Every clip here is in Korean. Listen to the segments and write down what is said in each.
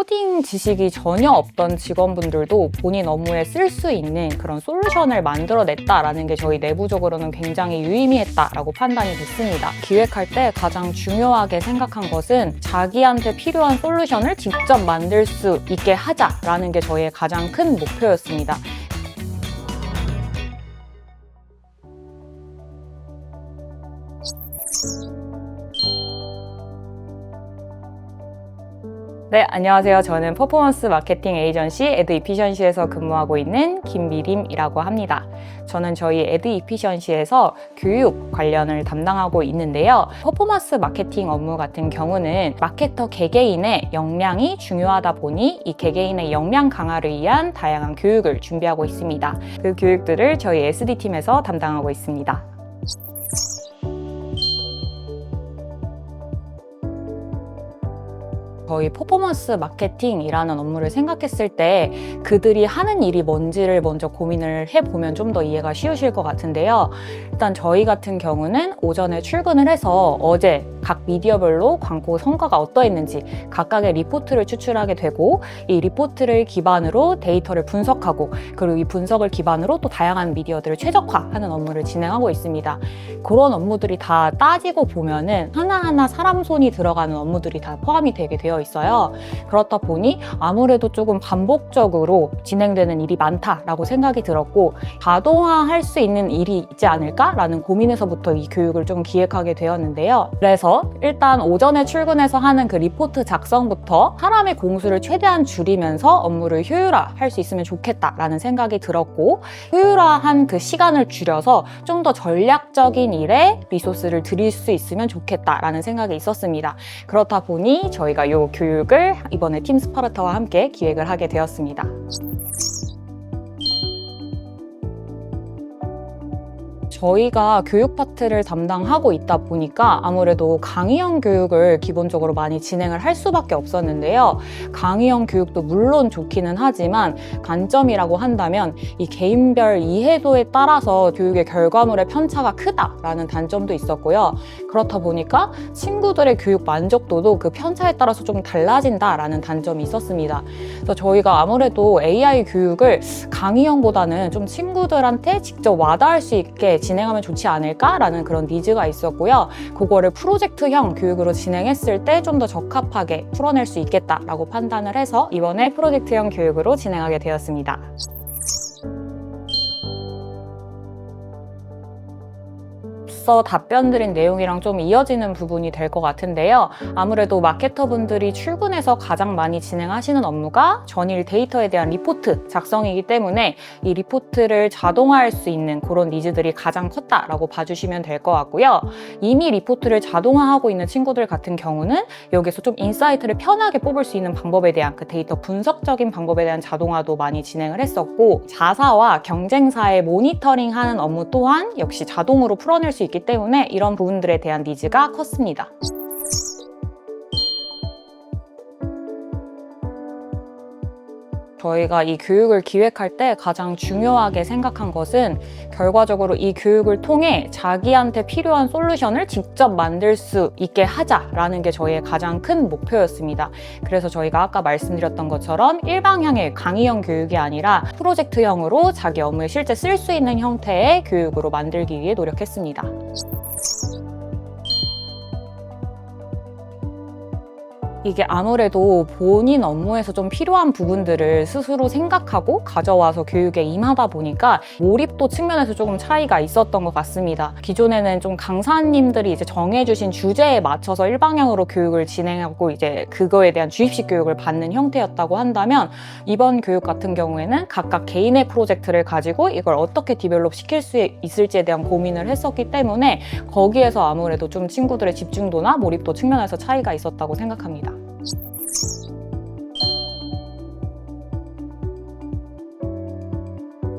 코딩 지식이 전혀 없던 직원분들도 본인 업무에 쓸 수 있는 그런 솔루션을 만들어냈다라는 게 저희 내부적으로는 굉장히 유의미했다라고 판단이 됐습니다. 기획할 때 가장 중요하게 생각한 것은 자기한테 필요한 솔루션을 직접 만들 수 있게 하자라는 게 저희의 가장 큰 목표였습니다. 네, 안녕하세요. 저는 퍼포먼스 마케팅 에이전시 에드이피션시에서 근무하고 있는 김미림이라고 합니다. 저는 저희 에드이피션시에서 교육 관련을 담당하고 있는데요. 퍼포먼스 마케팅 업무 같은 경우는 마케터 개개인의 역량이 중요하다 보니 이 개개인의 역량 강화를 위한 다양한 교육을 준비하고 있습니다. 그 교육들을 저희 SD팀에서 담당하고 있습니다. 저희 퍼포먼스 마케팅이라는 업무를 생각했을 때 그들이 하는 일이 뭔지를 먼저 고민을 해보면 좀 더 이해가 쉬우실 것 같은데요. 일단 저희 같은 경우는 오전에 출근을 해서 어제 각 미디어별로 광고 성과가 어떠했는지 각각의 리포트를 추출하게 되고 이 리포트를 기반으로 데이터를 분석하고 그리고 이 분석을 기반으로 또 다양한 미디어들을 최적화하는 업무를 진행하고 있습니다. 그런 업무들이 다 따지고 보면은 하나하나 사람 손이 들어가는 업무들이 다 포함이 되게 되어 있어요. 그렇다 보니 아무래도 조금 반복적으로 진행되는 일이 많다라고 생각이 들었고 자동화할 수 있는 일이 있지 않을까라는 고민에서부터 이 교육을 좀 기획하게 되었는데요. 그래서 일단 오전에 출근해서 하는 그 리포트 작성부터 사람의 공수를 최대한 줄이면서 업무를 효율화할 수 있으면 좋겠다라는 생각이 들었고 효율화한 그 시간을 줄여서 좀 더 전략적인 일에 리소스를 들일 수 있으면 좋겠다라는 생각이 있었습니다. 그렇다 보니 저희가 이 교육을 이번에 팀 스파르타와 함께 기획을 하게 되었습니다. 저희가 교육 파트를 담당하고 있다 보니까 아무래도 강의형 교육을 기본적으로 많이 진행을 할 수밖에 없었는데요. 강의형 교육도 물론 좋기는 하지만 단점이라고 한다면 이 개인별 이해도에 따라서 교육의 결과물의 편차가 크다라는 단점도 있었고요. 그렇다 보니까 친구들의 교육 만족도도 그 편차에 따라서 좀 달라진다라는 단점이 있었습니다. 그래서 저희가 아무래도 AI 교육을 강의형보다는 좀 친구들한테 직접 와닿을 수 있게 진행하면 좋지 않을까라는 그런 니즈가 있었고요. 그거를 프로젝트형 교육으로 진행했을 때 좀 더 적합하게 풀어낼 수 있겠다라고 판단을 해서 이번에 프로젝트형 교육으로 진행하게 되었습니다. 앞서 답변드린 내용이랑 좀 이어지는 부분이 될 것 같은데요. 아무래도 마케터분들이 출근해서 가장 많이 진행하시는 업무가 전일 데이터에 대한 리포트 작성이기 때문에 이 리포트를 자동화할 수 있는 그런 니즈들이 가장 컸다라고 봐주시면 될 것 같고요. 이미 리포트를 자동화하고 있는 친구들 같은 경우는 여기서 좀 인사이트를 편하게 뽑을 수 있는 방법에 대한 그 데이터 분석적인 방법에 대한 자동화도 많이 진행을 했었고 자사와 경쟁사의 모니터링하는 업무 또한 역시 자동으로 풀어낼 수 있기 때문에 이런 부분들에 대한 니즈가 컸습니다. 저희가 이 교육을 기획할 때 가장 중요하게 생각한 것은 결과적으로 이 교육을 통해 자기한테 필요한 솔루션을 직접 만들 수 있게 하자라는 게 저희의 가장 큰 목표였습니다. 그래서 저희가 아까 말씀드렸던 것처럼 일방향의 강의형 교육이 아니라 프로젝트형으로 자기 업무에 실제 쓸 수 있는 형태의 교육으로 만들기 위해 노력했습니다. 이게 아무래도 본인 업무에서 좀 필요한 부분들을 스스로 생각하고 가져와서 교육에 임하다 보니까 몰입도 측면에서 조금 차이가 있었던 것 같습니다. 기존에는 좀 강사님들이 이제 정해주신 주제에 맞춰서 일방향으로 교육을 진행하고 이제 그거에 대한 주입식 교육을 받는 형태였다고 한다면 이번 교육 같은 경우에는 각각 개인의 프로젝트를 가지고 이걸 어떻게 디벨롭 시킬 수 있을지에 대한 고민을 했었기 때문에 거기에서 아무래도 좀 친구들의 집중도나 몰입도 측면에서 차이가 있었다고 생각합니다.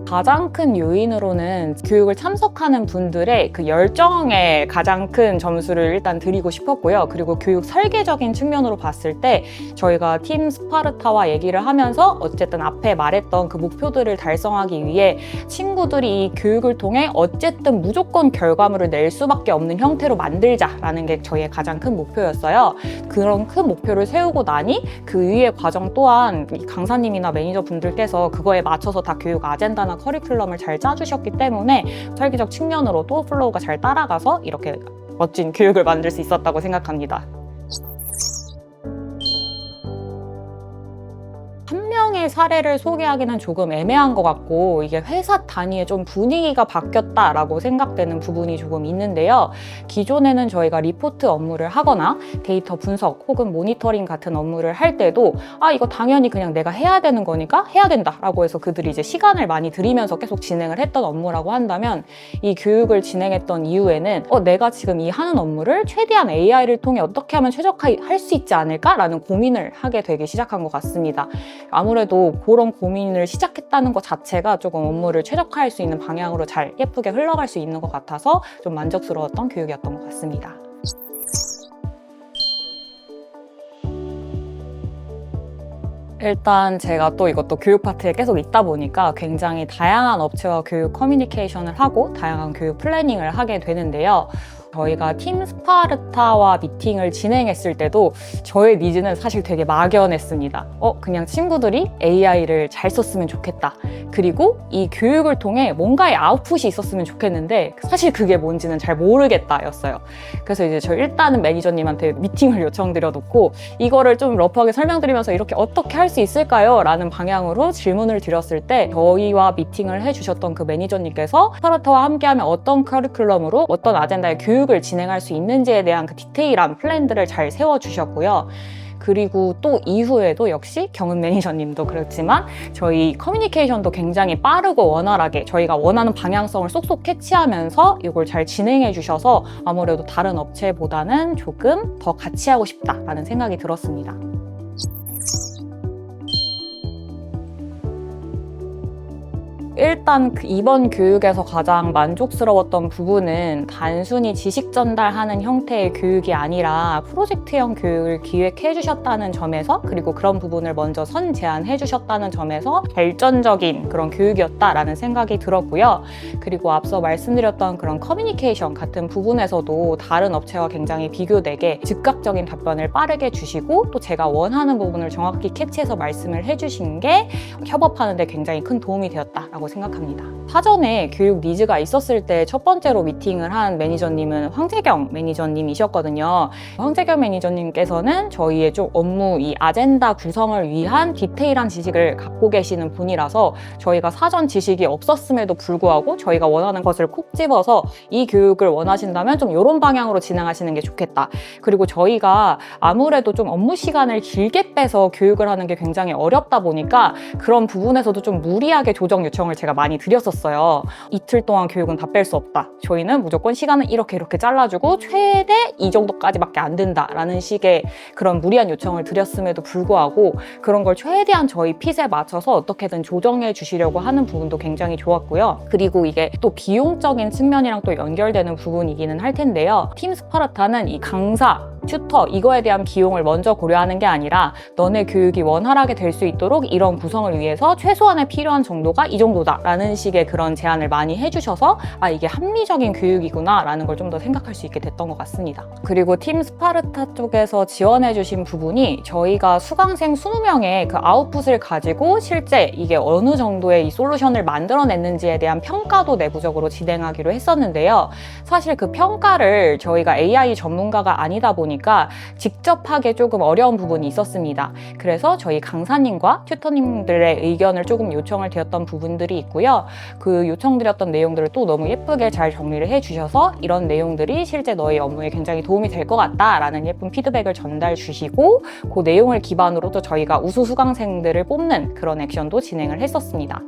가장 큰 요인으로는 교육을 참석하는 분들의 그 열정에 가장 큰 점수를 일단 드리고 싶었고요. 그리고 교육 설계적인 측면으로 봤을 때 저희가 팀 스파르타와 얘기를 하면서 어쨌든 앞에 말했던 그 목표들을 달성하기 위해 친구들이 이 교육을 통해 어쨌든 무조건 결과물을 낼 수밖에 없는 형태로 만들자라는 게 저희의 가장 큰 목표였어요. 그런 큰 목표를 세우고 나니 그 위의 과정 또한 강사님이나 매니저분들께서 그거에 맞춰서 다 교육 아젠다나 커리큘럼을 잘 짜주셨기 때문에 설계적 측면으로도 플로우가 잘 따라가서 이렇게 멋진 교육을 만들 수 있었다고 생각합니다. 한 명의 사례를 소개하기는 조금 애매한 것 같고 이게 회사 단위의 좀 분위기가 바뀌었다라고 생각되는 부분이 조금 있는데요. 기존에는 저희가 리포트 업무를 하거나 데이터 분석 혹은 모니터링 같은 업무를 할 때도 이거 당연히 그냥 내가 해야 되는 거니까 해야 된다라고 해서 그들이 이제 시간을 많이 들이면서 계속 진행을 했던 업무라고 한다면 이 교육을 진행했던 이후에는 내가 지금 이 하는 업무를 최대한 AI를 통해 어떻게 하면 최적화할 수 있지 않을까라는 고민을 하게 되기 시작한 것 같습니다. 아무래도 그런 고민을 시작했다는 것 자체가 조금 업무를 최적화할 수 있는 방향으로 잘 예쁘게 흘러갈 수 있는 것 같아서 좀 만족스러웠던 교육이었던 것 같습니다. 일단 제가 또 이것도 교육 파트에 계속 있다 보니까 굉장히 다양한 업체와 교육 커뮤니케이션을 하고 다양한 교육 플래닝을 하게 되는데요. 저희가 팀 스파르타와 미팅을 진행했을 때도 저의 니즈는 사실 되게 막연했습니다. 그냥 친구들이 AI를 잘 썼으면 좋겠다. 그리고 이 교육을 통해 뭔가의 아웃풋이 있었으면 좋겠는데 사실 그게 뭔지는 잘 모르겠다였어요. 그래서 이제 저 일단은 매니저님한테 미팅을 요청드려 놓고 이거를 좀 러프하게 설명드리면서 이렇게 어떻게 할 수 있을까요? 라는 방향으로 질문을 드렸을 때 저희와 미팅을 해주셨던 그 매니저님께서 스파르타와 함께하면 어떤 커리큘럼으로 어떤 아젠다의 교육을 진행할 수 있는지에 대한 그 디테일한 플랜들을 잘 세워주셨고요. 그리고 또 이후에도 역시 경은 매니저님도 그렇지만 저희 커뮤니케이션도 굉장히 빠르고 원활하게 저희가 원하는 방향성을 쏙쏙 캐치하면서 이걸 잘 진행해 주셔서 아무래도 다른 업체보다는 조금 더 같이 하고 싶다라는 생각이 들었습니다. 일단 이번 교육에서 가장 만족스러웠던 부분은 단순히 지식 전달하는 형태의 교육이 아니라 프로젝트형 교육을 기획해 주셨다는 점에서 그리고 그런 부분을 먼저 선제안해 주셨다는 점에서 발전적인 그런 교육이었다라는 생각이 들었고요. 그리고 앞서 말씀드렸던 그런 커뮤니케이션 같은 부분에서도 다른 업체와 굉장히 비교되게 즉각적인 답변을 빠르게 주시고 또 제가 원하는 부분을 정확히 캐치해서 말씀을 해주신 게 협업하는 데 굉장히 큰 도움이 되었다라고 생각합니다. 사전에 교육 니즈가 있었을 때 첫 번째로 미팅을 한 매니저님은 황재경 매니저님이셨거든요. 황재경 매니저님께서는 저희의 좀 업무 이 아젠다 구성을 위한 디테일한 지식을 갖고 계시는 분이라서 저희가 사전 지식이 없었음에도 불구하고 저희가 원하는 것을 콕 집어서 이 교육을 원하신다면 좀 이런 방향으로 진행하시는 게 좋겠다. 그리고 저희가 아무래도 좀 업무 시간을 길게 빼서 교육을 하는 게 굉장히 어렵다 보니까 그런 부분에서도 좀 무리하게 조정 요청을 제가 많이 드렸었어요. 이틀 동안 교육은 다 뺄 수 없다. 저희는 무조건 시간을 이렇게 잘라주고 최대 이 정도까지밖에 안 된다라는 식의 그런 무리한 요청을 드렸음에도 불구하고 그런 걸 최대한 저희 핏에 맞춰서 어떻게든 조정해 주시려고 하는 부분도 굉장히 좋았고요. 그리고 이게 또 비용적인 측면이랑 또 연결되는 부분이기는 할 텐데요. 팀 스파르타는 이 강사 튜터 이거에 대한 비용을 먼저 고려하는 게 아니라 너네 교육이 원활하게 될 수 있도록 이런 구성을 위해서 최소한의 필요한 정도가 이 정도다 라는 식의 그런 제안을 많이 해주셔서 이게 합리적인 교육이구나 라는 걸 좀 더 생각할 수 있게 됐던 것 같습니다. 그리고 팀 스파르타 쪽에서 지원해 주신 부분이 저희가 수강생 20명의 그 아웃풋을 가지고 실제 이게 어느 정도의 이 솔루션을 만들어냈는지에 대한 평가도 내부적으로 진행하기로 했었는데요. 사실 그 평가를 저희가 AI 전문가가 아니다 보니까 직접 하기 조금 어려운 부분이 있었습니다. 그래서 저희 강사님과 튜터님들의 의견을 조금 요청을 드렸던 부분들이 있고요. 그 요청드렸던 내용들을 또 너무 예쁘게 잘 정리를 해주셔서 이런 내용들이 실제 너희 업무에 굉장히 도움이 될 것 같다라는 예쁜 피드백을 전달 주시고 그 내용을 기반으로 또 저희가 우수 수강생들을 뽑는 그런 액션도 진행을 했었습니다.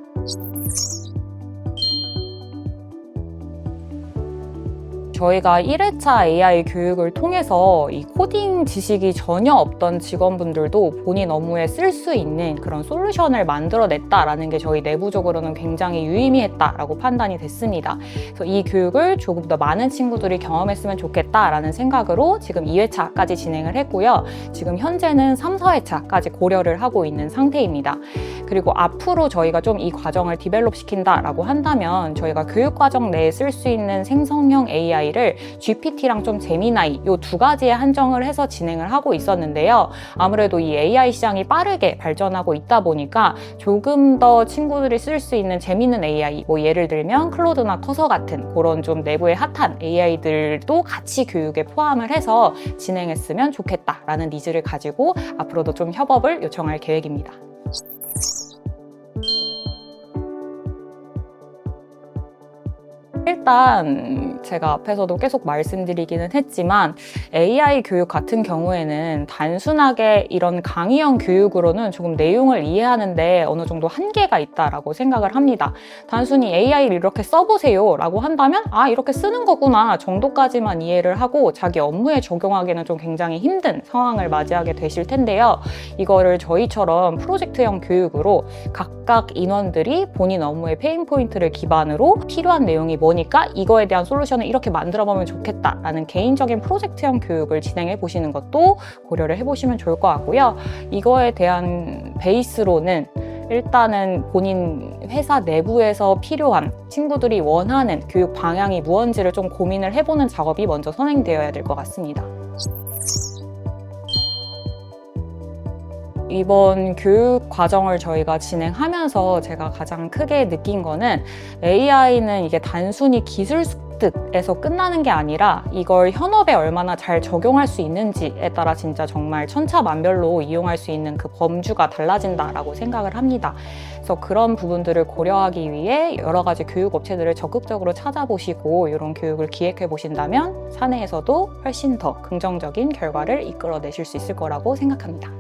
저희가 1회차 AI 교육을 통해서 이 코딩 지식이 전혀 없던 직원분들도 본인 업무에 쓸 수 있는 그런 솔루션을 만들어냈다라는 게 저희 내부적으로는 굉장히 유의미했다라고 판단이 됐습니다. 그래서 이 교육을 조금 더 많은 친구들이 경험했으면 좋겠다라는 생각으로 지금 2회차까지 진행을 했고요. 지금 현재는 3, 4회차까지 고려를 하고 있는 상태입니다. 그리고 앞으로 저희가 좀 이 과정을 디벨롭 시킨다라고 한다면 저희가 교육과정 내에 쓸 수 있는 생성형 AI를 GPT랑 좀 제미나이 이 두 가지에 한정을 해서 진행을 하고 있었는데요. 아무래도 이 AI 시장이 빠르게 발전하고 있다 보니까 조금 더 친구들이 쓸 수 있는 재밌는 AI, 뭐 예를 들면 클로드나 커서 같은 그런 좀 내부의 핫한 AI들도 같이 교육에 포함을 해서 진행했으면 좋겠다라는 니즈를 가지고 앞으로도 좀 협업을 요청할 계획입니다. 일단 제가 앞에서도 계속 말씀드리기는 했지만 AI 교육 같은 경우에는 단순하게 이런 강의형 교육으로는 조금 내용을 이해하는데 어느 정도 한계가 있다라고 생각을 합니다. 단순히 AI를 이렇게 써보세요 라고 한다면 이렇게 쓰는 거구나 정도까지만 이해를 하고 자기 업무에 적용하기는 좀 굉장히 힘든 상황을 맞이하게 되실 텐데요. 이거를 저희처럼 프로젝트형 교육으로 각각 인원들이 본인 업무의 페인 포인트를 기반으로 필요한 내용이 뭐니까 이거에 대한 솔루션을 이렇게 만들어보면 좋겠다라는 개인적인 프로젝트형 교육을 진행해 보시는 것도 고려를 해보시면 좋을 것 같고요. 이거에 대한 베이스로는 일단은 본인 회사 내부에서 필요한 친구들이 원하는 교육 방향이 무언지를 좀 고민을 해보는 작업이 먼저 선행되어야 될 것 같습니다. 이번 교육 과정을 저희가 진행하면서 제가 가장 크게 느낀 거는 AI는 이게 단순히 기술 습득에서 끝나는 게 아니라 이걸 현업에 얼마나 잘 적용할 수 있는지에 따라 진짜 정말 천차만별로 이용할 수 있는 그 범주가 달라진다라고 생각을 합니다. 그래서 그런 부분들을 고려하기 위해 여러 가지 교육 업체들을 적극적으로 찾아보시고 이런 교육을 기획해 보신다면 사내에서도 훨씬 더 긍정적인 결과를 이끌어내실 수 있을 거라고 생각합니다.